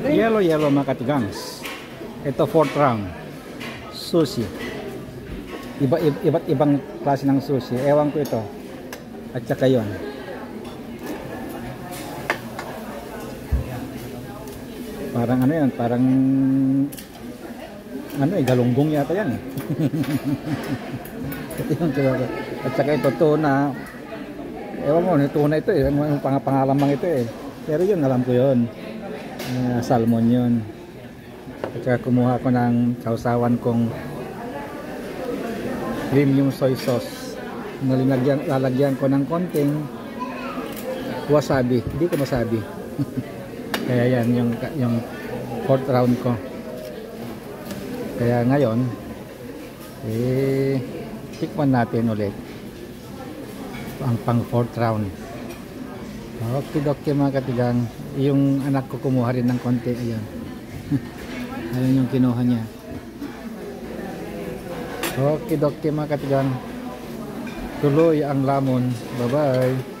Yellow mga katigangs. Ito fourth round. Sushi. Iba't ibang klase ng sushi. Ewan ko ito. At saka yun. Parang ano yan, parang ano galunggong yata yan eh. At saka ito tuna. Ewan mo, tuna ito eh. Ang pangalan lang ito eh. Pero yun, alam ko yun. Salmon yun. At saka kumuha ko ng sausawan kong premium soy sauce. Lalagyan ko ng konting wasabi. Hindi ko masabi. Kaya yan yung fourth round ko. Kaya ngayon tikman natin ulit ang pang fourth round. Okay mga katigang. Yung anak ko kumuha rin ng konti. Ayan. Ayun yung kinuha niya. Okay mga katigang. Tuloy ang lamon. Bye bye.